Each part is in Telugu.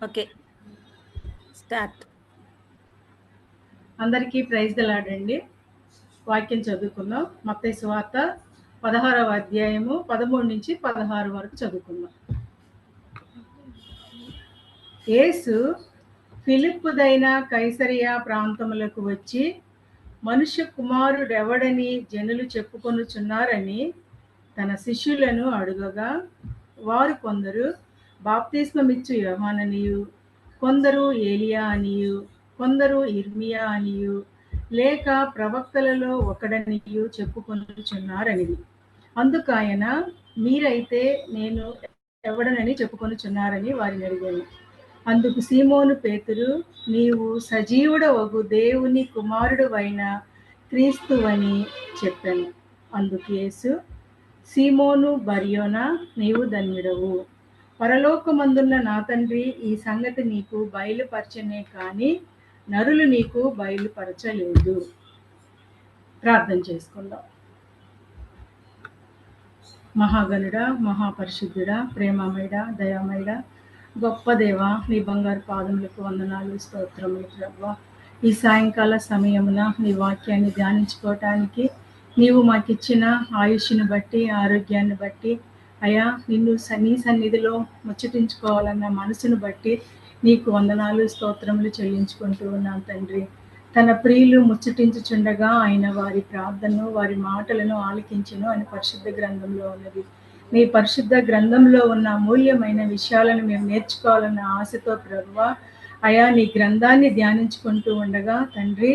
Okay, start. అందరికీ ప్రైజ్ ది లార్డ్ అండి. వాక్యం చదువుకుందాం. మత్తయి సువార్త 16వ అధ్యాయము 13 నుంచి 16 వరకు చదువుకుందాం. యేసు ఫిలిప్పుదైన కైసరియా ప్రాంతములకు వచ్చి, మనుష్య కుమారుడెవడని జనులు చెప్పుకొనుచున్నారని తన శిష్యులను అడుగగా, వారు కొందరు బాప్తిస్మమిచ్చు యోహాననియు, కొందరు ఏలియా అనియు, కొందరు ఇర్మియా అనియు, లేక ప్రవక్తలలో ఒకడనియు చెప్పుకొనుచున్నారనిది. అందుకు ఆయన, మీరైతే నేను ఎవడనని చెప్పుకొనుచున్నారని వారిని అడిగాను. అందుకు సీమోను పేతురు, నీవు సజీవుడవగు దేవుని కుమారుడవైన క్రీస్తువని చెప్పాను. అందుకు యేసు, సీమోను బర్యోనా, నీవు ధన్యుడవు. పరలోకమందున్న నా తండ్రి ఈ సంగతి నీకు బయలుపరచనే కానీ నరులు నీకు బయలుపరచలేదు. ప్రార్థన చేసుకుందాం. మహాగణుడా, మహాపరిశుద్ధుడా, ప్రేమమయుడా, దయామయుడా, గొప్ప దేవ, నీ బంగారు పాదములకు వందనాలు, స్తోత్రములు ప్రభువా. ఈ సాయంకాల సమయమున నీ వాక్యాన్ని ధ్యానించుకోవటానికి నీవు మాకిచ్చిన ఆయుష్ని బట్టి, ఆరోగ్యాన్ని బట్టి, అయా నిన్ను నీ సన్నిధిలో ముచ్చటించుకోవాలన్న మనసును బట్టి నీకు వందనాలు, స్తోత్రములు చెల్లించుకుంటూ ఉన్నాను తండ్రి. తన ప్రియులు ముచ్చటించుచుండగా ఆయన వారి ప్రార్థనను, వారి మాటలను ఆలకించును అని పరిశుద్ధ గ్రంథంలో ఉన్నది. నీ పరిశుద్ధ గ్రంథంలో ఉన్న అమూల్యమైన విషయాలను మేము నేర్చుకోవాలన్న ఆశతో ప్రభువా, అయా నీ గ్రంథాన్ని ధ్యానించుకుంటూ ఉండగా తండ్రి,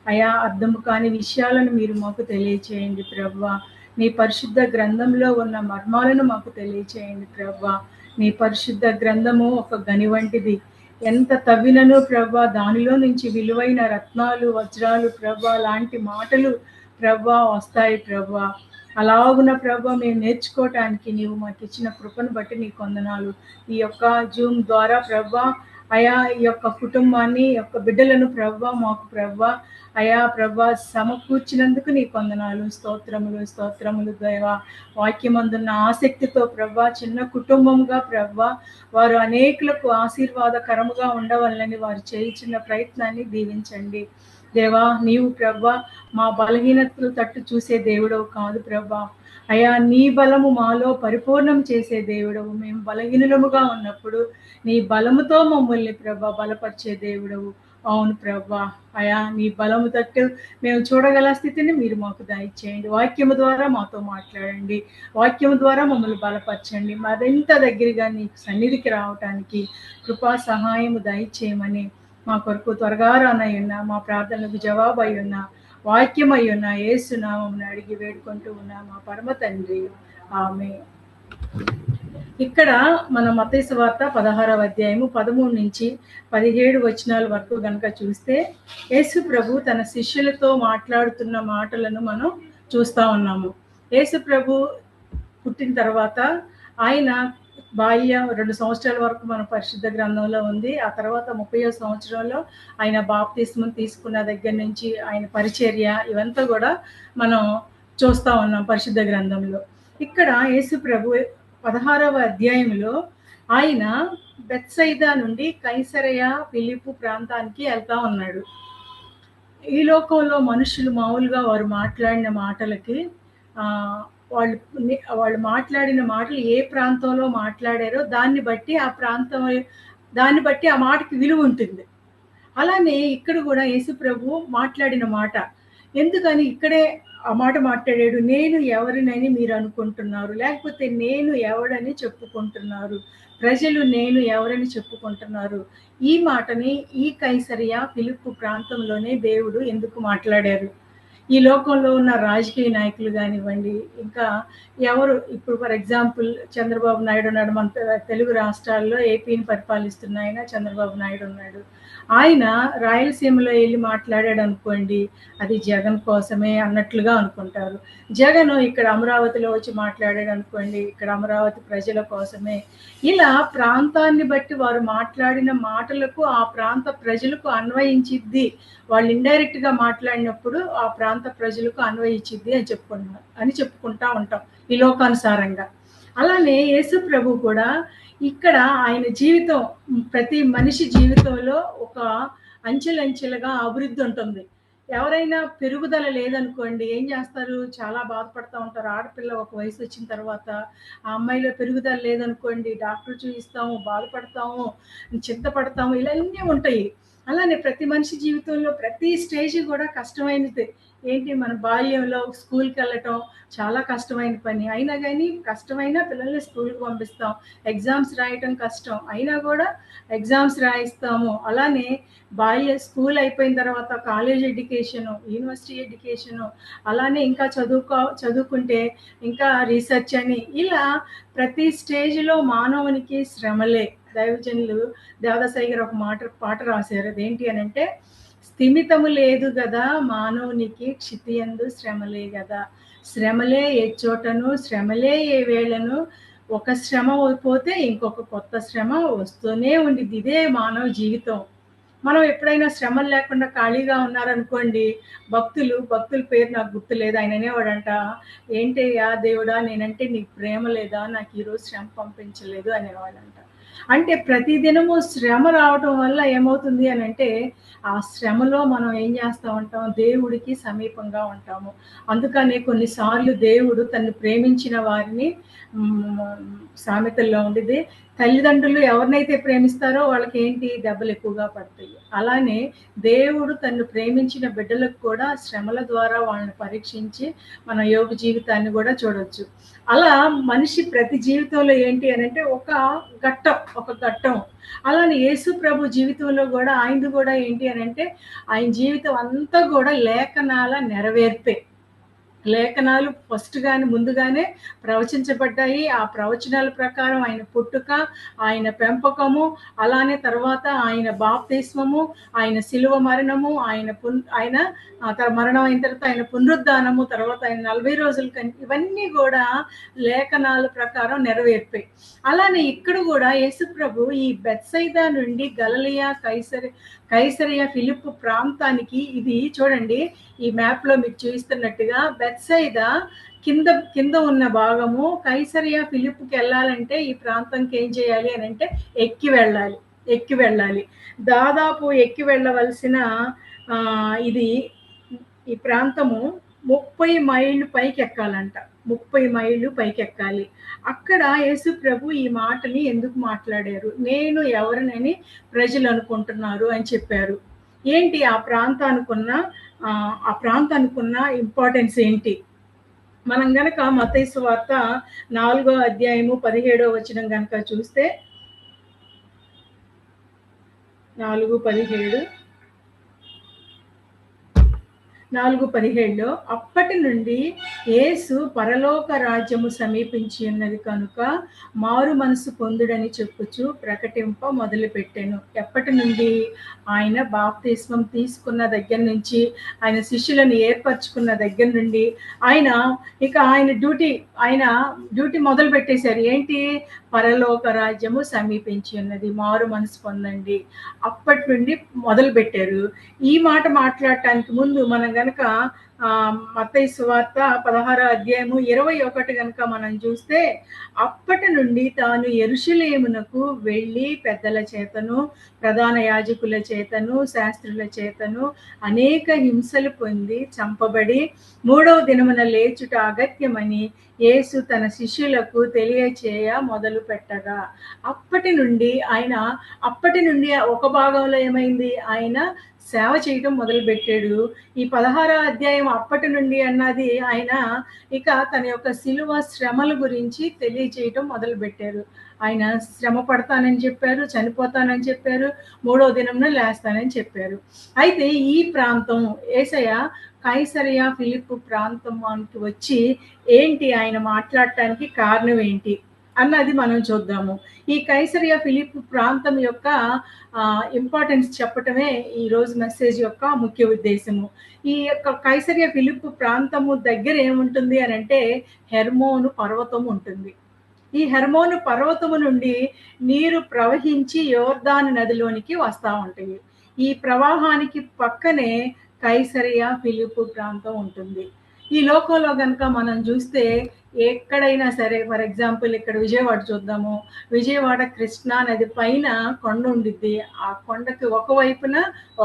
అయా అర్థము కాని విషయాలను మీరు మాకు తెలియచేయండి ప్రభువా. నీ పరిశుద్ధ గ్రంథంలో ఉన్న మర్మాలను మాకు తెలియచేయండి ప్రభువా. నీ పరిశుద్ధ గ్రంథము ఒక గని వంటిది. ఎంత తవ్వినను ప్రభా దానిలో నుంచి విలువైన రత్నాలు, వజ్రాలు ప్రభా లాంటి మాటలు ప్రభా వస్తాయి ప్రభా. అలాగున ప్రభా మేము నేర్చుకోవటానికి నీవు మాకు ఇచ్చిన కృపను బట్టి నీకు వందనాలు. ఈ యొక్క జూమ్ ద్వారా ప్రభా అయా ఈ యొక్క కుటుంబాన్ని, ఈ యొక్క బిడ్డలను ప్రభా మాకు ప్రభా అయా ప్రభా సమకూర్చినందుకు నీకు వందనాలు, స్తోత్రములు, స్తోత్రములు దేవా. వాక్యమందున్న ఆసక్తితో ప్రభా చిన్న కుటుంబంగా ప్రభా వారు అనేకులకు ఆశీర్వాదకరముగా ఉండవాలని వారు చేయించిన ప్రయత్నాన్ని దీవించండి దేవా. నీవు ప్రభా మా బలహీనతలు తట్టు చూసే దేవుడవు కాదు ప్రభా. అయా నీ బలము మాలో పరిపూర్ణం చేసే దేవుడవు. మేము బలహీనులముగా ఉన్నప్పుడు నీ బలముతో మమ్మల్ని ప్రభా బలపరిచే దేవుడవు. అవును ప్రభా, అయా నీ బలము తట్టు మేము చూడగల స్థితిని మీరు మాకు దయచేయండి. వాక్యము ద్వారా మాతో మాట్లాడండి, వాక్యము ద్వారా మమ్మల్ని బలపరచండి. మరింత దగ్గరగా నీ సన్నిధికి రావటానికి కృపా సహాయము దయచేయమని మా కొరకు త్వరగా రానయ్యున్నా, మా ప్రార్థనలకు జవాబు అయ్యున్నా, వాక్యం అయ్యున్నా యేసు నామమున అడిగి వేడుకుంటూ ఉన్నా మా పరమ తండ్రి, ఆమేన్. ఇక్కడ మన మత్తయి సువార్త 16వ అధ్యాయము 13 నుంచి 17 వచనాల వరకు గనక చూస్తే యేసు ప్రభు తన శిష్యులతో మాట్లాడుతున్న మాటలను మనం చూస్తా ఉన్నాము. యేసు ప్రభు పుట్టిన తర్వాత ఆయన బాల్యం 2 సంవత్సరాల వరకు మన పరిశుద్ధ గ్రంథంలో ఉంది. ఆ తర్వాత 30వ సంవత్సరంలో ఆయన బాప్తిస్మం తీసుకున్న దగ్గర నుంచి ఆయన పరిచర్య ఇవంతా కూడా మనం చూస్తా ఉన్నాం పరిశుద్ధ గ్రంథంలో. ఇక్కడ యేసు ప్రభు 16వ అధ్యాయంలో ఆయన బెత్సైదా నుండి కైసరయ ఫిలిప్పు ప్రాంతానికి వెళ్తా ఉన్నాడు. ఈ లోకంలో మనుషులు మామూలుగా వారు మాట్లాడిన మాటలకి వాళ్ళు మాట్లాడిన మాటలు ఏ ప్రాంతంలో మాట్లాడారో దాన్ని బట్టి ఆ మాటకి విలువ ఉంటుంది. అలానే ఇక్కడ కూడా యేసు ప్రభు మాట్లాడిన మాట ఎందుకని ఇక్కడే ఆ మాట మాట్లాడాడు, నేను ఎవరినని మీరు అనుకుంటున్నారు, లేకపోతే నేను ఎవడని చెప్పుకుంటున్నారు, ప్రజలు నేను ఎవరని చెప్పుకుంటున్నారు. ఈ మాటని ఈ కైసరియా ఫిలిప్పు ప్రాంతంలోనే దేవుడు ఎందుకు మాట్లాడారు? ఈ లోకంలో ఉన్న రాజకీయ నాయకులు కానివ్వండి, ఇంకా ఎవరు ఇప్పుడు ఫర్ ఎగ్జాంపుల్ చంద్రబాబు నాయుడు ఉన్నాడు. మన తెలుగు రాష్ట్రాల్లో ఏపీని పరిపాలిస్తున్న ఆయన చంద్రబాబు నాయుడు ఉన్నాడు. ఆయన రాయలసీమలో వెళ్ళి మాట్లాడాడు అనుకోండి, అది జగన్ కోసమే అన్నట్లుగా అనుకుంటారు. జగన్ ఇక్కడ అమరావతిలో వచ్చి మాట్లాడాడు అనుకోండి, ఇక్కడ అమరావతి ప్రజల కోసమే. ఇలా ప్రాంతాన్ని బట్టి వారు మాట్లాడిన మాటలకు ఆ ప్రాంత ప్రజలకు అన్వయించిద్ది. వాళ్ళు ఇండైరెక్ట్ గా మాట్లాడినప్పుడు ఆ ప్రాంత ప్రజలకు అన్వయించిద్ది అని చెప్పుకుంటా ఉంటాం ఈ లోకానుసారంగా. అలానే యేసు ప్రభు కూడా ఇక్కడ ఆయన జీవితం ప్రతి మనిషి జీవితంలో ఒక అంచెలంచెలుగా అభివృద్ధి ఉంటుంది. ఎవరైనా పెరుగుదల లేదనుకోండి ఏం చేస్తారు? చాలా బాధపడతా ఉంటారు. ఆడపిల్ల ఒక వయసు వచ్చిన తర్వాత ఆ అమ్మాయిలో పెరుగుదల లేదనుకోండి డాక్టర్ చూయిస్తాము, బాధపడతాము, చింతపడతాము, ఇలాన్నీ ఉంటాయి. అలానే ప్రతి మనిషి జీవితంలో ప్రతి స్టేజ్ కూడా కష్టమైనదే. ఏంటి మన బాల్యంలో స్కూల్‌కి వెళ్ళటం చాలా కష్టమైన పని. అయినా గానీ కష్టమైనా పిల్లల్ని స్కూల్‌కి పంపిస్తాం. ఎగ్జామ్స్ రాయటం కష్టం. అయినా గూడా ఎగ్జామ్స్ రాయిస్తాము. అలానే స్కూల్ అయిపోయిన తర్వాత కాలేజ్ ఎడ్యుకేషను, యూనివర్సిటీ ఎడ్యుకేషను, అలానే ఇంకా చదువుకుంటే ఇంకా రీసెర్చ్ అని ఇలా ప్రతి స్టేజ్‌లో మానవునికి శ్రమలే. దైవజనులు దేవదాసయ్య గారు ఒక పాట రాశారు. అదేంటి అనంటే, స్థిమితము లేదు గదా మానవునికి క్షితియందు శ్రమలే గదా! శ్రమలే ఎచ్చోటను, శ్రమలే ఏ వేళను, ఒక శ్రమ పోతే ఇంకొక కొత్త శ్రమ వస్తూనే ఉండిద్ది. ఇదే మానవ జీవితం. మనం ఎప్పుడైనా శ్రమలు లేకుండా ఖాళీగా ఉన్నారనుకోండి, భక్తుల పేరు నాకు గుర్తులేదు. ఆయన అనేవాడంట, "ఏంటయ్యా దేవుడా నేనంటే నీకు ప్రేమ లేదా? నాకు ఈరోజు శ్రమ పంపించలేదు" అనేవాడంట. అంటే ప్రతిదినము శ్రమ రావటం వల్ల ఏమవుతుంది అనంటే, ఆ శ్రమలో మనం ఏం చేస్తా ఉంటాం? దేవుడికి సమీపంగా ఉంటాము. అందుకనే కొన్నిసార్లు దేవుడు తన్ను ప్రేమించిన వారిని సామెతల్లో ఉండిద్ది. తల్లిదండ్రులు ఎవరినైతే ప్రేమిస్తారో వాళ్ళకేంటి దెబ్బలు ఎక్కువగా పడతాయి. అలానే దేవుడు తన్ను ప్రేమించిన బిడ్డలకు కూడా శ్రమల ద్వారా వాళ్ళని పరీక్షించి మన యోగ జీవితాన్ని కూడా చూడొచ్చు. అలా మనిషి ప్రతి జీవితంలో ఏంటి అనంటే ఒక ఘట్టం. అలానే యేసు ప్రభు జీవితంలో కూడా ఆయనది కూడా ఏంటి అనంటే ఆయన జీవితం అంతా కూడా లేఖనాల నెరవేర్పే. లేఖనాలు ముందుగానే ప్రవచించబడ్డాయి. ఆ ప్రవచనాల ప్రకారం ఆయన పుట్టుక, ఆయన పెంపకము, అలానే తర్వాత ఆయన బాప్తిస్మము, ఆయన శిలువ మరణము, ఆయన మరణం అయిన తర్వాత ఆయన పునరుద్ధానము, తర్వాత ఆయన 40 రోజులు ఇవన్నీ కూడా లేఖనాల ప్రకారం నెరవేర్పాయి. అలానే ఇక్కడ కూడా యేసుప్రభు ఈ బెత్సైదా నుండి గలిలయ, కైసరయ ఫిలిప్పు ప్రాంతానికి, ఇది చూడండి ఈ మ్యాప్ లో మీకు చూపిస్తున్నట్టుగా బెత్సైదా కింద ఉన్న భాగము. కైసరయ ఫిలిప్పుకి వెళ్ళాలంటే ఈ ప్రాంతంకి ఏం చేయాలి అని అంటే ఎక్కి వెళ్ళాలి. దాదాపు ఎక్కి వెళ్ళవలసిన ఇది ఈ ప్రాంతము 30 మైళ్ళు పైకి ఎక్కాలంట. 30 మైళ్ళు పైకి ఎక్కాలి. అక్కడ యేసు ప్రభు ఈ మాటని ఎందుకు మాట్లాడారు? నేను ఎవరినని ప్రజలు అనుకుంటున్నారు అని చెప్పారు. ఏంటి ఆ ప్రాంతానికున్న ఇంపార్టెన్స్ ఏంటి? మనం గనక మత్తయి సువార్త 4వ అధ్యాయము 17వ వచనం గనక చూస్తే 4:17 అప్పటి నుండి యేసు పరలోక రాజ్యము సమీపించి ఉన్నది కనుక మారు మనసు పొందుడని చెప్పుచు ప్రకటింప మొదలుపెట్టెను. ఎప్పటి నుండి? ఆయన బాప్తిస్మం తీసుకున్న దగ్గర నుంచి, ఆయన శిష్యులను ఏర్పరచుకున్న దగ్గర నుండి ఆయన డ్యూటీ మొదలు పెట్టేశారు. ఏంటి? పరలోక రాజ్యము సమీపించి ఉన్నది, మారు మనసు పొందండి. అప్పటి నుండి మొదలు పెట్టారు. ఈ మాట మాట్లాడటానికి ముందు మనం గనక మత్తయి సువార్త 16వ అధ్యాయము 21 గనక మనం చూస్తే, అప్పటి నుండి తాను యెరూషలేమునకు వెళ్ళి పెద్దల చేతను, ప్రధాన యాజకుల చేతను, శాస్త్రుల చేతను అనేక హింసలు పొంది చంపబడి 3వ దినమున లేచుట అగత్యమని యేసు తన శిష్యులకు తెలియచేయ మొదలు పెట్టగా, అప్పటి నుండి ఒక భాగంలో ఏమైంది? ఆయన సేవ చేయటం మొదలుపెట్టాడు. ఈ 16వ అధ్యాయం అప్పటి నుండి అన్నది ఆయన తన యొక్క శిలువ శ్రమల గురించి తెలియచేయటం మొదలుపెట్టారు. ఆయన శ్రమ పడతానని చెప్పారు, చనిపోతానని చెప్పారు, 3వ దినంన లేస్తానని చెప్పారు. అయితే ఈ ప్రాంతం యేసయ్య కైసరయ ఫిలిప్పు ప్రాంతానికి వచ్చి ఏంటి ఆయన మాట్లాడటానికి కారణం ఏంటి అన్నది మనం చూద్దాము. ఈ కైసరయ ఫిలిప్పు ప్రాంతం యొక్క ఇంపార్టెన్స్ చెప్పటమే ఈ రోజు మెసేజ్ యొక్క ముఖ్య ఉద్దేశము. ఈ యొక్క కైసరయ ఫిలిప్పు ప్రాంతము దగ్గర ఏముంటుంది అని అంటే హెర్మోను పర్వతం ఉంటుంది. ఈ హెర్మోను పర్వతము నుండి నీరు ప్రవహించి యోర్దాను నదిలోనికి వస్తూ ఉంటాయి. ఈ ప్రవాహానికి పక్కనే కైసరయ ఫిలిప్పు ప్రాంతం ఉంటుంది. ఈ లోకంలో కనుక మనం చూస్తే ఎక్కడైనా సరే, ఫర్ ఎగ్జాంపుల్ ఇక్కడ విజయవాడ చూద్దాము. విజయవాడ కృష్ణా నది పైన కొండ ఉండిద్ది. ఆ కొండకి ఒకవైపున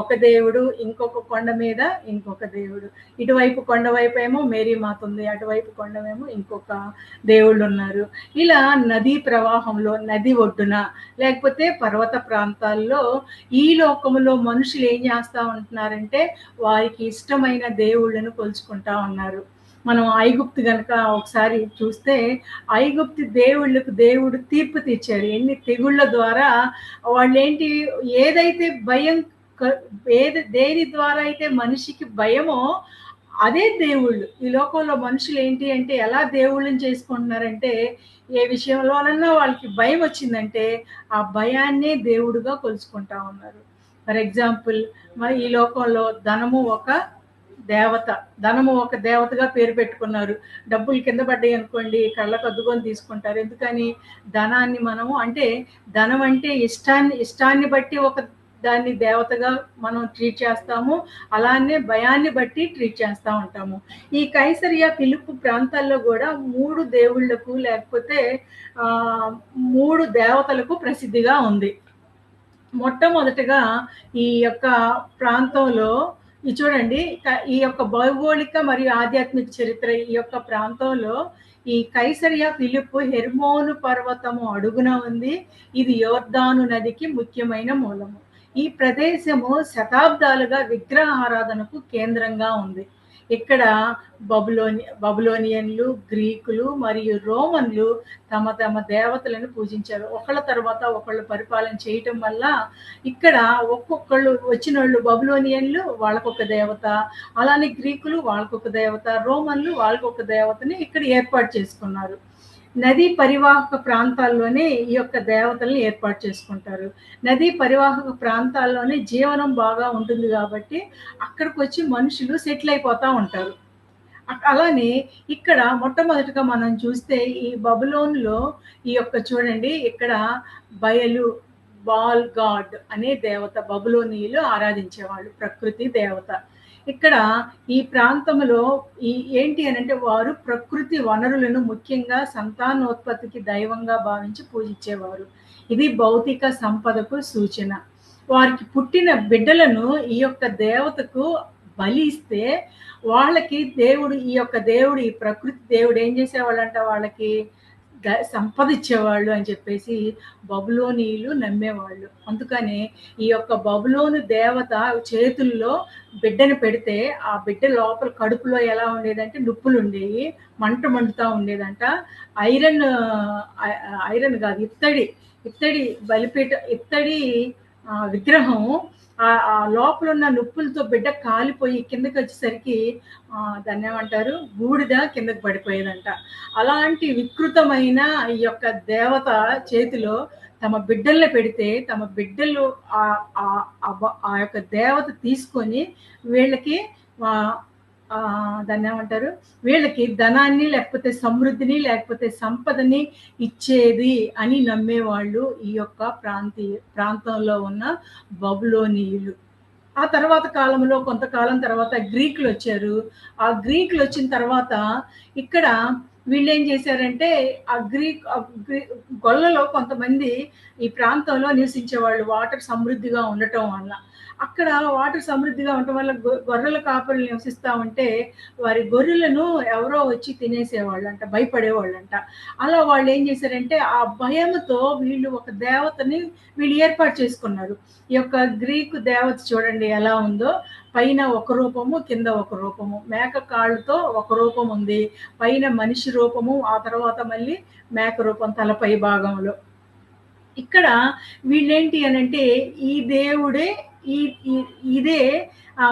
ఒక దేవుడు, ఇంకొక కొండ మీద ఇంకొక దేవుడు. ఇటువైపు కొండ వైపేమో మేరీమాత ఉంది, అటువైపు కొండమేమో ఇంకొక దేవుళ్ళు ఉన్నారు. ఇలా నదీ ప్రవాహంలో, నది ఒడ్డున, లేకపోతే పర్వత ప్రాంతాల్లో ఈ లోకంలో మనుషులు ఏం చేస్తా ఉంటున్నారంటే వారికి ఇష్టమైన దేవుళ్ళను కొలుచుకుంటా ఉన్నారు. మనం ఐగుప్తు గనక ఒకసారి చూస్తే, ఐగుప్తు దేవుళ్ళకు దేవుడు తీర్పు తీర్చాడు. ఎన్ని తెగుళ్ళ ద్వారా వాళ్ళేంటి, ఏదైతే భయం దేని ద్వారా అయితే మనిషికి భయమో అదే దేవుళ్ళు. ఈ లోకంలో మనుషులు ఏంటి అంటే ఎలా దేవుళ్ళని చేసుకుంటున్నారంటే, ఏ విషయంలోనన్నా వాళ్ళకి భయం వచ్చిందంటే ఆ భయాన్నే దేవుడుగా కొలుచుకుంటా ఉన్నారు. ఫర్ ఎగ్జాంపుల్, మరి ఈ లోకంలో ధనము ఒక దేవత, ధనము ఒక దేవతగా పేరు పెట్టుకున్నారు. డబ్బులు కింద పడ్డాయి అనుకోండి, కళ్ళకు అద్దుకొని తీసుకుంటారు. ఎందుకని? ధనాన్ని మనము అంటే, ధనం అంటే ఇష్టాన్ని బట్టి ఒక దాన్ని దేవతగా మనం ట్రీట్ చేస్తాము. అలానే భయాన్ని బట్టి ట్రీట్ చేస్తూ ఉంటాము. ఈ కైసరియా ఫిలిప్పు ప్రాంతాల్లో కూడా 3 దేవుళ్ళకు లేకపోతే 3 దేవతలకు ప్రసిద్ధిగా ఉంది. మొట్టమొదటగా ఈ యొక్క ప్రాంతంలో ఇది చూడండి, ఈ యొక్క భౌగోళిక మరియు ఆధ్యాత్మిక చరిత్ర ఈ యొక్క ప్రాంతంలో ఈ కైసరియా ఫిలిప్పు హెర్మోను పర్వతము అడుగున ఉంది. ఇది యోర్దాను నదికి ముఖ్యమైన మూలము. ఈ ప్రదేశము శతాబ్దాలుగా విగ్రహారాధనకు కేంద్రంగా ఉంది. ఇక్కడ బబులోనియన్లు, గ్రీకులు మరియు రోమన్లు తమ తమ దేవతలను పూజించారు. ఒకళ్ళ తర్వాత ఒకళ్ళు పరిపాలన చేయటం వల్ల ఇక్కడ ఒక్కొక్కళ్ళు వచ్చినోళ్ళు, బబులోనియన్లు వాళ్ళకొక దేవత, అలానే గ్రీకులు వాళ్ళకొక దేవత, రోమన్లు వాళ్ళకొక దేవతని ఇక్కడ ఏర్పాటు చేసుకున్నారు. నదీ పరివాహక ప్రాంతాల్లోనే ఈ యొక్క దేవతల్ని ఏర్పాటు చేసుకుంటారు. నదీ పరివాహక ప్రాంతాల్లోనే జీవనం బాగా ఉంటుంది కాబట్టి అక్కడికి వచ్చి మనుషులు సెటిల్ అయిపోతూ ఉంటారు. అలానే ఇక్కడ మొట్టమొదటిగా మనం చూస్తే ఈ బబులోన్లో ఈ యొక్క చూడండి, ఇక్కడ బయలు, బాల్ గాడ్ అనే దేవత బబులోనీయులు ఆరాధించేవాళ్ళు, ప్రకృతి దేవత. ఇక్కడ ఈ ప్రాంతంలో ఏంటి అని అంటే వారు ప్రకృతి వనరులను ముఖ్యంగా సంతానోత్పత్తికి దైవంగా భావించి పూజించేవారు. ఇది భౌతిక సంపదకు సూచన. వారికి పుట్టిన బిడ్డలను ఈ యొక్క దేవతకు బలి ఇస్తే వాళ్ళకి దేవుడు, ఈ యొక్క దేవుడు, ఈ ప్రకృతి దేవుడు ఏం చేసేవాళ్ళంట, వాళ్ళకి సంపద ఇచ్చేవాళ్ళు అని చెప్పేసి బబులోనీయులు నమ్మేవాళ్ళు. అందుకనే ఈ యొక్క బబులోను దేవత చేతుల్లో బిడ్డను పెడితే ఆ బిడ్డ లోపల కడుపులో ఎలా ఉండేదంటే నొప్పులు ఉండేవి, మంట మండుతూ ఉండేదంట. ఐరన్ కాదు, ఇత్తడి బలిపీట, ఇత్తడి విగ్రహం ఆ లోపల ఉన్న నొప్పులతో బిడ్డ కాలిపోయి కిందకి వచ్చేసరికి దాన్ని ఏమంటారు, బూడిద కిందకి పడిపోయేదంట. అలాంటి వికృతమైన ఈ యొక్క దేవత చేతిలో తమ బిడ్డల్ని పెడితే తమ బిడ్డలు ఆ యొక్క దేవత తీసుకొని వీళ్ళకి దాన్ని ఏమంటారు, వీళ్ళకి ధనాన్ని లేకపోతే సమృద్ధిని లేకపోతే సంపదని ఇచ్చేది అని నమ్మేవాళ్ళు ఈ యొక్క ప్రాంతంలో ఉన్న బబులోనీయులు. ఆ తర్వాత కాలంలో, కొంతకాలం తర్వాత గ్రీకులు వచ్చారు. ఆ గ్రీకులు వచ్చిన తర్వాత ఇక్కడ వీళ్ళు ఏం చేశారంటే ఆ గొల్లలో కొంతమంది ఈ ప్రాంతంలో నివసించేవాళ్ళు, వాటర్ సమృద్ధిగా ఉండటం వల్ల. అక్కడ వాటర్ సమృద్ధిగా ఉండటం వల్ల గొర్రెల కాపరులు నివసిస్తూ ఉంటే వారి గొర్రెలను ఎవరో వచ్చి తినేసేవాళ్ళంట, భయపడేవాళ్ళంట. అలా వాళ్ళు ఏం చేశారంటే ఆ భయంతో వీళ్ళు ఒక దేవతని వీళ్ళు ఏర్పాటు చేసుకున్నారు. ఈ యొక్క గ్రీకు దేవత చూడండి ఎలా ఉందో, పైన ఒక రూపము, కింద ఒక రూపము, మేక కాళ్ళతో ఒక రూపం ఉంది, పైన మనిషి రూపము, ఆ తర్వాత మళ్ళీ మేక రూపం తలపై భాగంలో. ఇక్కడ వీళ్ళేంటి అనంటే ఈ దేవుడే ఇదే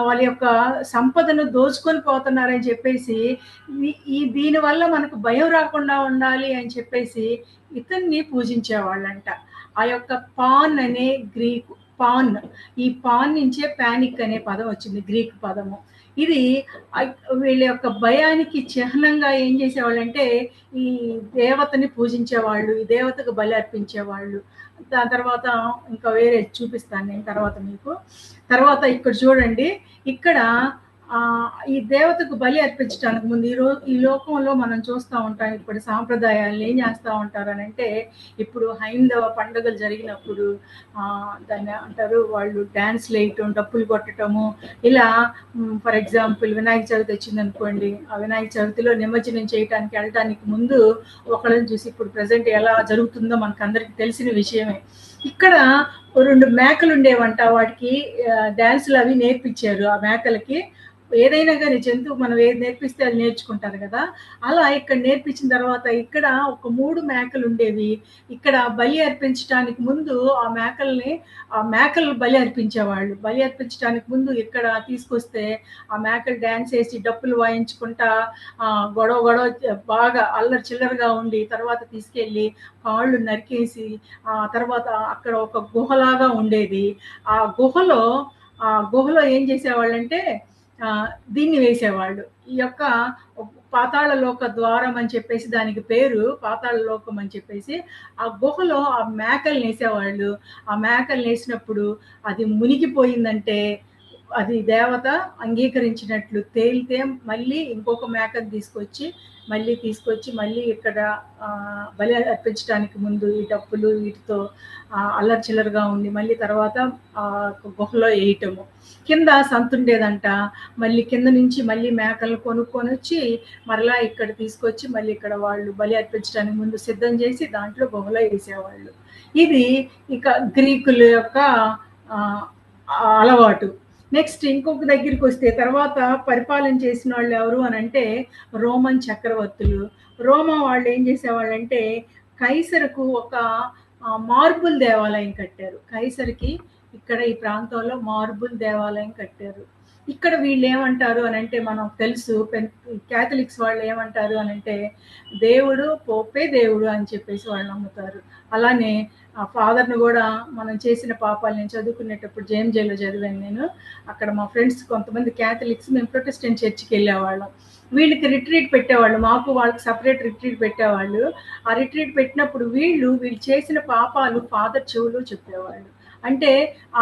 వాళ్ళ యొక్క సంపదను దోచుకొని పోతున్నారని చెప్పేసి, దీనివల్ల మనకు భయం రాకుండా ఉండాలి అని చెప్పేసి ఇతన్ని పూజించేవాళ్ళంట. ఆ యొక్క పాన్ అనే గ్రీకు పాన్, ఈ పాన్ నుంచే పానిక్ అనే పదం వచ్చింది, గ్రీక్ పదము. ఇది వీళ్ళ యొక్క భయానికి చిహ్నంగా ఏం చేసేవాళ్ళంటే ఈ దేవతని పూజించేవాళ్ళు, ఈ దేవతకు బలి అర్పించేవాళ్ళు. దాని తర్వాత ఇంకా వేరే చూపిస్తాను నేను తర్వాత మీకు. తర్వాత ఇక్కడ చూడండి, ఇక్కడ ఈ దేవతకు బలి అర్పించడానికి ముందు ఈ లోకంలో మనం చూస్తూ ఉంటాం. ఇప్పుడు సాంప్రదాయాలు ఏం చేస్తూ ఉంటారనంటే, ఇప్పుడు హైందవ పండుగలు జరిగినప్పుడు దాన్ని అంటారు, వాళ్ళు డాన్స్లు వేయటం, డప్పులు కొట్టటము, ఇలా ఫర్ ఎగ్జాంపుల్ వినాయక చవితి వచ్చిందనుకోండి, ఆ వినాయక చవితిలో నిమజ్జనం చేయడానికి వెళ్ళటానికి ముందు ఒకళ్ళని చూసి, ఇప్పుడు ప్రజెంట్ ఎలా జరుగుతుందో మనకు అందరికి తెలిసిన విషయమే. ఇక్కడ 2 మేకలు ఉండేవంట, వాటికి డాన్సులు అవి నేర్పించారు. ఆ మేకలకి ఏదైనా కానీ జంతువు మనం ఏది నేర్పిస్తే అది నేర్చుకుంటారు కదా, అలా ఇక్కడ నేర్పించిన తర్వాత ఇక్కడ ఒక 3 మేకలు ఉండేవి. ఇక్కడ బలి అర్పించడానికి ముందు ఆ మేకలు బలి అర్పించేవాళ్ళు. బలి అర్పించడానికి ముందు ఇక్కడ తీసుకొస్తే ఆ మేకలు డాన్స్ వేసి డప్పులు వాయించుకుంటా గొడవ గొడవ బాగా అల్లరి చిల్లరగా ఉండి, తర్వాత తీసుకెళ్ళి కాళ్ళు నరికేసి, తర్వాత అక్కడ ఒక గుహలాగా ఉండేది. ఆ గుహలో ఏం చేసేవాళ్ళంటే దీన్ని వేసేవాళ్ళు. ఈ యొక్క పాతాళ లోక ద్వారం అని చెప్పేసి దానికి పేరు, పాతాళ లోకం అని చెప్పేసి. ఆ గుహలో ఆ మేకలు వేసేవాళ్ళు. ఆ మేకలు వేసినప్పుడు అది మునిగిపోయిందంటే అది దేవత అంగీకరించినట్లు. తేలితే మళ్ళీ ఇంకొక మేకను తీసుకొచ్చి మళ్ళీ ఇక్కడ బలి అర్పించడానికి ముందు ఈ డప్పులు వీటితో అల్లరి చిల్లరగా ఉండి మళ్ళీ తర్వాత గుహలో వేయటము. కింద సంతుండేదంట, మళ్ళీ కింద నుంచి మళ్ళీ మేకలను కొనుక్కొని వచ్చి మరలా ఇక్కడ తీసుకొచ్చి మళ్ళీ ఇక్కడ వాళ్ళు బలి అర్పించడానికి ముందు సిద్ధం చేసి దాంట్లో గుహలో వేసేవాళ్ళు. ఇది ఇక గ్రీకుల యొక్క అలవాటు. నెక్స్ట్ ఇంకొక దగ్గరికి వస్తే, తర్వాత పరిపాలన చేసిన వాళ్ళు ఎవరు అని అంటే రోమన్ చక్రవర్తులు. రోమా వాళ్ళు ఏం చేసేవాళ్ళంటే కైసరుకు ఒక మార్బుల్ దేవాలయం కట్టారు. కైసరికి ఇక్కడ ఈ ప్రాంతంలో మార్బుల్ దేవాలయం కట్టారు. ఇక్కడ వీళ్ళు ఏమంటారు అని అంటే, మనం తెలుసు క్యాథలిక్స్ వాళ్ళు ఏమంటారు అని అంటే దేవుడు పోపే దేవుడు అని చెప్పేసి వాళ్ళు నమ్ముతారు. అలానే ఆ ఫాదర్ను కూడా మనం చేసిన పాపాలు, నేను చదువుకునేటప్పుడు జేఎంజేలో చదివాను నేను. అక్కడ మా ఫ్రెండ్స్ కొంతమంది క్యాథలిక్స్, మేము ప్రొటెస్టెంట్ చర్చికి వెళ్ళేవాళ్ళం. వీళ్ళకి రిట్రీట్ పెట్టేవాళ్ళు, మాకు వాళ్ళకి సపరేట్ రిట్రీట్ పెట్టేవాళ్ళు. ఆ రిట్రీట్ పెట్టినప్పుడు వీళ్ళు చేసిన పాపాలు ఫాదర్ చెవులు చెప్పేవాళ్ళు. అంటే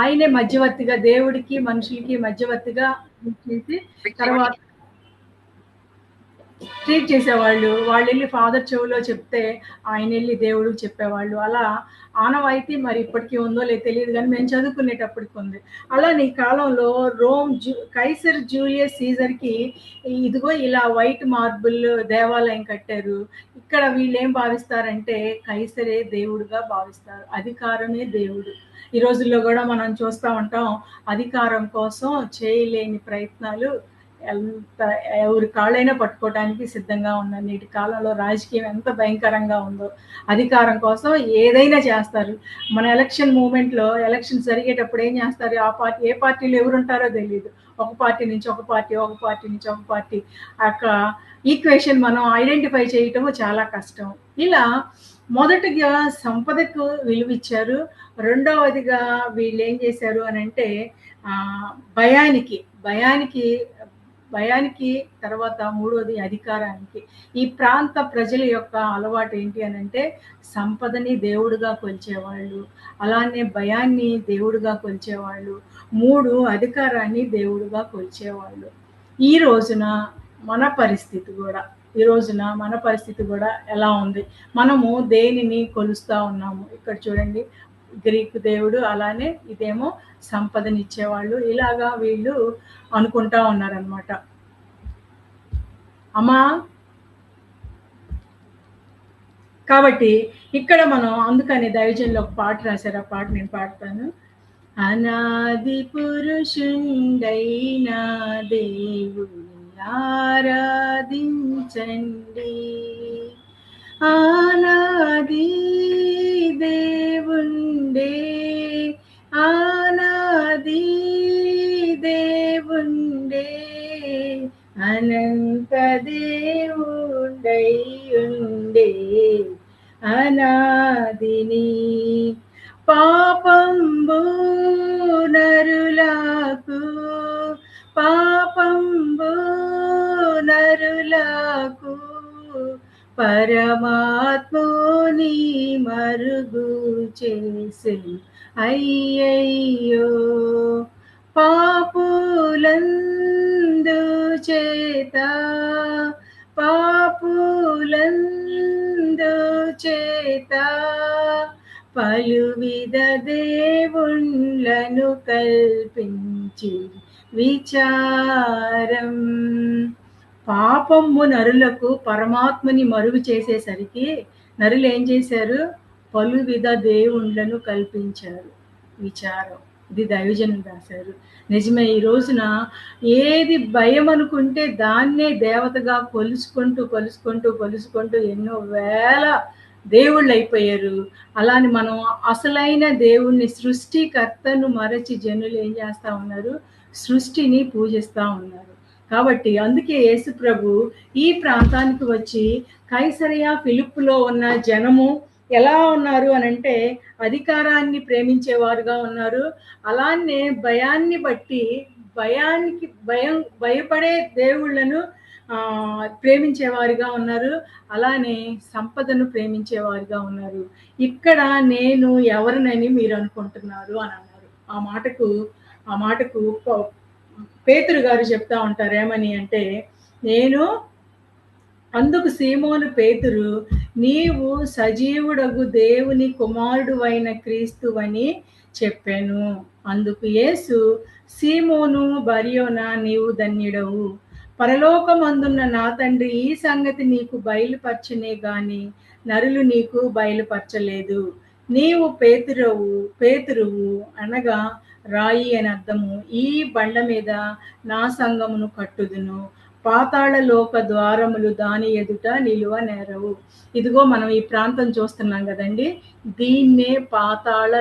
ఆయనే మధ్యవర్తిగా, దేవుడికి మనుషులకి మధ్యవర్తిగా చేసి తర్వాత ట్రీట్ చేసేవాళ్ళు. వాళ్ళు వెళ్ళి ఫాదర్ చెవులో చెప్తే ఆయన వెళ్ళి దేవుడికి చెప్పేవాళ్ళు. అలా ఆనవాయితీ మరి ఇప్పటికీ ఉందో లేదో తెలియదు, కానీ మేము చదువుకునేటప్పటికి ఉంది. అలానే ఈ కాలంలో కైసర్ జూలియస్ సీజర్కి ఇదిగో ఇలా వైట్ మార్బుల్ దేవాలయం కట్టారు. ఇక్కడ వీళ్ళు ఏం భావిస్తారంటే కైసరే దేవుడుగా భావిస్తారు, అధికారమే దేవుడు. ఈ రోజుల్లో కూడా మనం చూస్తూ ఉంటాం, అధికారం కోసం చేయలేని ప్రయత్నాలు ఎవరి కాళ్ళైనా పట్టుకోవడానికి సిద్ధంగా ఉన్నారు. నేటి కాలంలో రాజకీయం ఎంత భయంకరంగా ఉందో, అధికారం కోసం ఏదైనా చేస్తారు. మన ఎలక్షన్ మూమెంట్లో ఎలక్షన్ జరిగేటప్పుడు ఏం చేస్తారు, ఏ పార్టీలో ఎవరు ఉంటారో తెలియదు, ఒక పార్టీ నుంచి ఒక పార్టీ అక్కడ ఈక్వేషన్ మనం ఐడెంటిఫై చేయటము చాలా కష్టం. ఇలా మొదటిగా సంపదకు విలువిచ్చారు. రెండవదిగా వీళ్ళు ఏం చేశారు అని అంటే భయానికి తర్వాత మూడోది అధికారానికి. ఈ ప్రాంత ప్రజల యొక్క అలవాటు ఏంటి అని అంటే సంపదని దేవుడుగా కొలిచేవాళ్ళు, అలానే భయాన్ని దేవుడుగా కొలిచేవాళ్ళు, 3 అధికారాన్ని దేవుడుగా కొలిచేవాళ్ళు. ఈ రోజున మన పరిస్థితి కూడా ఎలా ఉంది? మనము దేనిని కొలుస్తా ఉన్నాము? ఇక్కడ చూడండి, గ్రీకు దేవుడు, అలానే ఇదేమో సంపదనిచ్చేవాళ్ళు. ఇలాగా వీళ్ళు అనుకుంటా ఉన్నారనమాట. అమ్మా, కాబట్టి ఇక్కడ మనం అందుకని దైవజనులు ఒక పాట రాశారు, ఆ పాట నేను పాడతాను. అనాది పురుషుండైన దేవుని ఆరాధించండి, ఆనాది దేవుండే, అనంత దేవుడై ఉండే అనాదిని. పాపంబు నరులకు పరమాత్ముని మరుగు చేసి అయ్యయ్యో, పాపులందరికీ చేత పాపులందు చేత పలువిధ దేవుళ్ళను కల్పించి విచారం. పాపము నరులకు పరమాత్మని మరుగు చేసేసరికి నరులు ఏం చేశారు? పలువిధ దేవుళ్ళను కల్పించారు. విచారం. ఇది దైవజనులు రాశారు. నిజమే, ఈ రోజున ఏది భయం అనుకుంటే దాన్నే దేవతగా కొలుసుకుంటూ ఎన్నో వేల దేవుళ్ళు అయిపోయారు. అలాని మనం అసలైన దేవుణ్ణి, సృష్టికర్తను మరచి జనులు ఏం చేస్తా ఉన్నారు? సృష్టిని పూజిస్తా ఉన్నారు. కాబట్టి అందుకే యేసు ప్రభు ఈ ప్రాంతానికి వచ్చి కైసరయ ఫిలిప్పులో ఉన్న జనము ఎలా ఉన్నారు అనంటే అధికారాన్ని ప్రేమించేవారుగా ఉన్నారు. అలానే భయాన్ని బట్టి భయపడే దేవుళ్ళను ప్రేమించేవారుగా ఉన్నారు. అలానే సంపదను ప్రేమించేవారుగా ఉన్నారు. ఇక్కడ నేను ఎవరినని మీరు అనుకుంటున్నారు అని అన్నారు. ఆ మాటకు పేతురు గారు చెప్తా ఉంటారు ఏమని అంటే, అందుకు సీమోను పేతురు, నీవు సజీవుడగు దేవుని కుమారుడు అయిన క్రీస్తువని చెప్పాను. అందుకు యేసు, సీమోను బర్యోనా, నీవు ధన్యుడవు. పరలోకమందున్న నా తండ్రి ఈ సంగతి నీకు బయలుపరచనే గాని నరులు నీకు బయలుపరచలేదు. నీవు పేతురువు అనగా రాయి అని అర్థము. ఈ బండ మీద నా సంఘమును కట్టుదును. పాతాళ లోక ద్వారములు దాని ఎదుట నిలువ నేరవు. ఇదిగో మనం ఈ ప్రాంతం చూస్తున్నాం కదండి, దీన్నే పాతాళ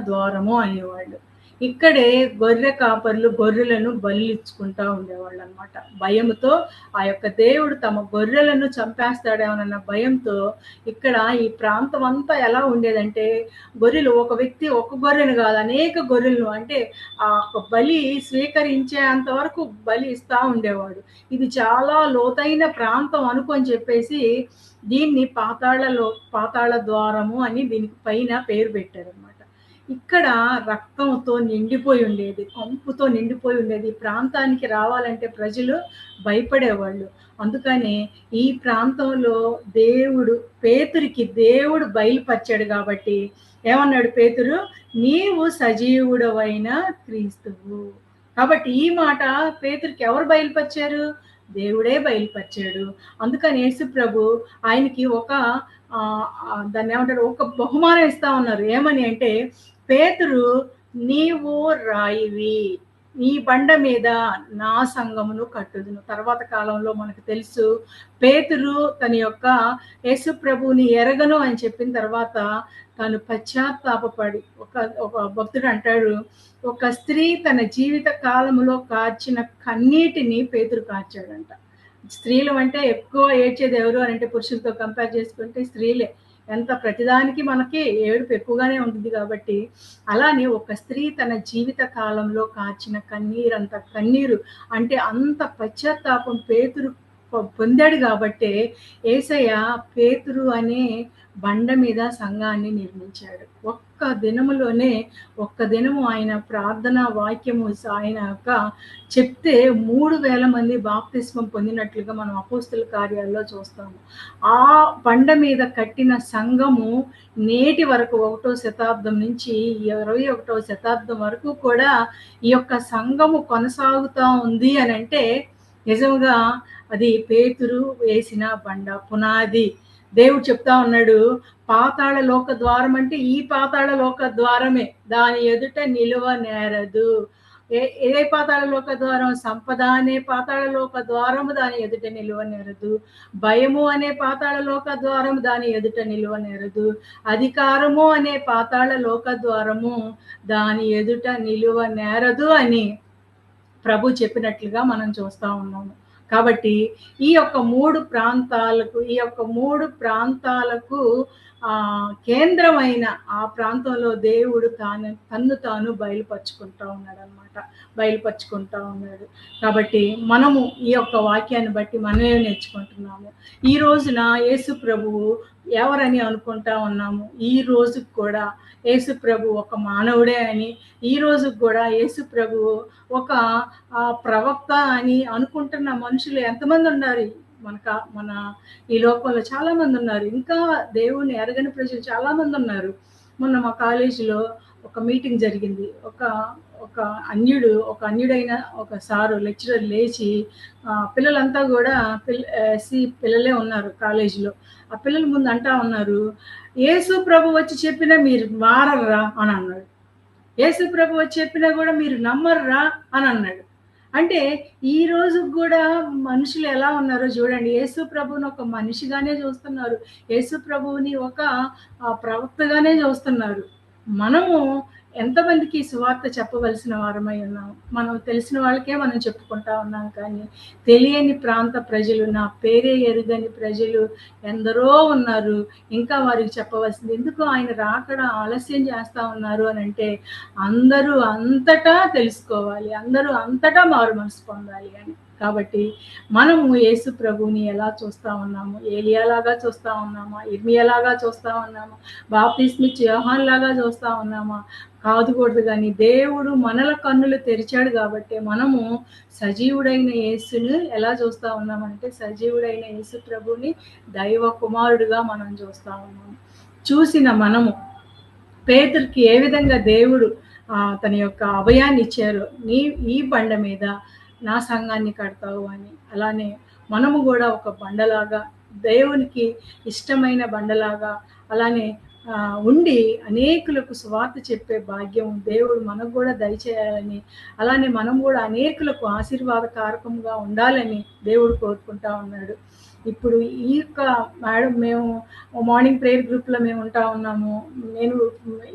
ద్వారము అనేవాళ్ళు. ఇక్కడే గొర్రె కాపర్లు గొర్రెలను బలిచ్చుకుంటా ఉండేవాళ్ళు అనమాట. భయంతో ఆ యొక్క దేవుడు తమ గొర్రెలను చంపేస్తాడేమోనన్న భయంతో ఇక్కడ ఈ ప్రాంతం అంతా ఎలా ఉండేదంటే, గొర్రెలు ఒక వ్యక్తి ఒక గొర్రెను కాదు అనేక గొర్రెలను, అంటే ఆ బలి స్వీకరించేంత వరకు బలి ఇస్తా ఉండేవాడు. ఇది చాలా లోతైన ప్రాంతం అనుకొని చెప్పేసి దీన్ని పాతాళ ద్వారము అని దీనికి పైన పేరు పెట్టారనమాట. ఇక్కడ రక్తంతో నిండిపోయి ఉండేది, కంపుతో నిండిపోయి ఉండేది. ఈ ప్రాంతానికి రావాలంటే ప్రజలు భయపడేవాళ్ళు. అందుకనే ఈ ప్రాంతంలో పేతురికి దేవుడు బయలుపరిచాడు. కాబట్టి ఏమన్నాడు పేతురు? నీవు సజీవుడవైన క్రీస్తువు. కాబట్టి ఈ మాట పేతురికి ఎవరు బయలుపరిచారు? దేవుడే బయలుపరిచాడు. అందుకని యేసు ప్రభు ఆయనకి దాన్ని ఏమంటారు, ఒక బహుమానం ఇస్తా ఉన్నారు. ఏమని అంటే, పేతురు నీవు రాయివి, ఈ బండ మీద నా సంఘమును కట్టుదును. తర్వాత కాలంలో మనకు తెలుసు, పేతురు తన యొక్క యేసు ప్రభువుని ఎరగను అని చెప్పిన తర్వాత తను పశ్చాత్తాపడి, ఒక భక్తుడు అంటాడు, ఒక స్త్రీ తన జీవిత కాలంలో కార్చిన కన్నీటిని పేతురు కార్చాడంట. స్త్రీలు అంటే ఎక్కువ ఏడ్చేది ఎవరు అని అంటే, పురుషులతో కంపేర్ చేసుకుంటే స్త్రీలే. ఎంత ప్రతిదానికి మనకి ఏడుపు ఎక్కువగానే ఉంటుంది కాబట్టి, అలానే ఒక స్త్రీ తన జీవిత కాలంలో కార్చిన కన్నీరు అంటే అంత పశ్చాత్తాపం పేతురు పొందాడు. కాబట్టే యేసయ్య పేతురు అనే బండ మీద సంఘాన్ని నిర్మించాడు. ఒక్క దినము ఆయన ప్రార్థనా వాక్యము ఆయన చెప్తే 3,000 మంది బాప్తిస్మం పొందినట్లుగా మనం అపోస్తుల కార్యాల్లో చూస్తాము. ఆ బండ మీద కట్టిన సంఘము నేటి వరకు 1వ శతాబ్దం నుంచి 21వ శతాబ్దం వరకు కూడా ఈ యొక్క సంఘము కొనసాగుతూ ఉంది అని అంటే నిజంగా అది పేతురు వేసిన బండ పునాది. దేవుడు చెప్తా ఉన్నాడు, పాతాళ లోక ద్వారం అంటే ఈ పాతాళ లోక ద్వారమే, దాని ఎదుట నిలువ నేరదు. ఏ పాతాళ లోక ద్వారం? సంపద అనే పాతాళ లోక ద్వారము దాని ఎదుట నిలువ నేరదు. భయము అనే పాతాళ లోక ద్వారము దాని ఎదుట నిలువ నేరదు. అధికారము అనే పాతాళ లోక ద్వారము దాని ఎదుట నిలువ నేరదు అని ప్రభు చెప్పినట్లుగా మనం చూస్తా ఉన్నాము. కాబట్టి ఈ యొక్క మూడు ప్రాంతాలకు కేంద్రమైన ఆ ప్రాంతంలో దేవుడు తన్ను తాను బయలుపరుచుకుంటా ఉన్నాడు. కాబట్టి మనము ఈ యొక్క వాక్యాన్ని బట్టి మనమే నేర్చుకుంటున్నాము. ఈ రోజున యేసు ప్రభువు ఎవరని అనుకుంటా ఉన్నాము. ఈ రోజుకి కూడా యేసు ప్రభు ఒక మానవుడే అని, ఈ రోజుకి కూడా యేసు ప్రభువు ఒక ప్రవక్త అని అనుకుంటున్న మనుషులు ఎంతమంది ఉన్నారు మన ఈ లోకంలో? చాలా మంది ఉన్నారు. ఇంకా దేవుణ్ణి ఎరగని ప్రజలు చాలా మంది ఉన్నారు. మొన్న మా కాలేజీలో ఒక మీటింగ్ జరిగింది. ఒక ఒక అన్యుడైన ఒక సారు లెక్చరర్ లేచి పిల్లలంతా కూడా ఎస్సీ పిల్లలే ఉన్నారు కాలేజీలో. ఆ పిల్లల ముందు అంటా ఉన్నారు, యేసు ప్రభు వచ్చి చెప్పినా మీరు మారర్రా అని అన్నాడు. యేసు ప్రభు వచ్చి చెప్పినా కూడా మీరు నమ్మర్రా అని అన్నాడు. అంటే ఈ రోజు కూడా మనుషులు ఎలా ఉన్నారో చూడండి. యేసు ప్రభువుని ఒక మనిషిగానే చూస్తున్నారు. యేసు ప్రభువుని ఒక ప్రవక్తగానే చూస్తున్నారు. మనము ఎంతమందికి సువార్త చెప్పవలసిన వారమై ఉన్నాం? మనం తెలిసిన వాళ్ళకే మనం చెప్పుకుంటా ఉన్నాం. కానీ తెలియని ప్రాంత ప్రజలు, నా పేరే ఎరుగని ప్రజలు ఎందరో ఉన్నారు. ఇంకా వారికి చెప్పవలసింది. ఎందుకు ఆయన రాకడ ఆలస్యం చేస్తా ఉన్నారు అని అంటే, అందరూ అంతటా తెలుసుకోవాలి, అందరూ అంతటా మారు మనసు పొందాలి అని. కాబట్టి మనము యేసు ప్రభువుని ఎలా చూస్తా ఉన్నాము? ఏలియాలాగా చూస్తా ఉన్నామా? ఇర్మియాలాగా చూస్తా ఉన్నామా? బాప్తిస్మిచ్చే యోహాను లాగా చూస్తా ఉన్నామా? కాదుకూడదు. కానీ దేవుడు మనల కన్నులు తెరిచాడు కాబట్టి మనము సజీవుడైన యేసుని ఎలా చూస్తా ఉన్నామంటే, సజీవుడైన యేసు ప్రభుని దైవ కుమారుడుగా మనం చూస్తా ఉన్నాము. చూసిన మనము పేతురుకి ఏ విధంగా దేవుడు తన యొక్క అభయాన్ని ఇచ్చారు, ఈ బండ మీద నా సంఘాన్ని కడతావు అని, అలానే మనము కూడా ఒక బండలాగా, దేవునికి ఇష్టమైన బండలాగా అలానే ఉండి అనేకులకు సువార్త చెప్పే భాగ్యం దేవుడు మనకు కూడా దయచేయాలని, అలానే మనం కూడా అనేకులకు ఆశీర్వాదకారకంగా ఉండాలని దేవుడు కోరుకుంటా ఉన్నాడు. ఇప్పుడు ఈ యొక్క మేడం, మేము మార్నింగ్ ప్రేయర్ గ్రూప్లో మేము ఉంటా ఉన్నాము. నేను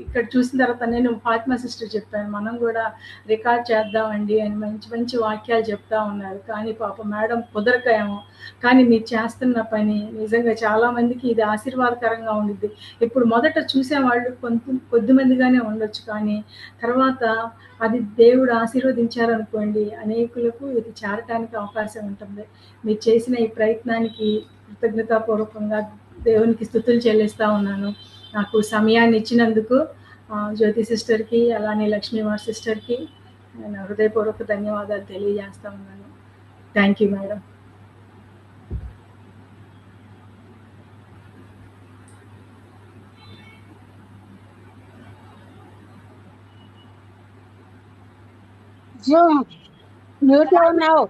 ఇక్కడ చూసిన తర్వాత నేను ఫాతిమా సిస్టర్ చెప్పాను, మనం కూడా రికార్డ్ చేద్దామండి అని మంచి మంచి వాక్యాలు చెప్తా ఉన్నారు. కానీ పాప మేడం కుదరకేమో. కానీ మీరు చేస్తున్న పని నిజంగా చాలామందికి ఇది ఆశీర్వాదకరంగా ఉండిద్ది. ఇప్పుడు మొదట చూసేవాళ్ళు కొద్దిమందిగానే ఉండొచ్చు, కానీ తర్వాత అది దేవుడు ఆశీర్వదించారనుకోండి, అనేకులకు ఇది చేరటానికి అవకాశం ఉంటుంది. మీరు చేసిన ఈ ప్రయత్నానికి కృతజ్ఞతాపూర్వకంగా దేవునికి స్తుతులు చెల్లిస్తూ ఉన్నాను. నాకు సమయాన్ని ఇచ్చినందుకు జ్యోతి సిస్టర్కి అలానే లక్ష్మీవారి సిస్టర్కి నేను హృదయపూర్వక ధన్యవాదాలు తెలియజేస్తా ఉన్నాను. Thank you madam. Zoom mute లో ఉన్నావు.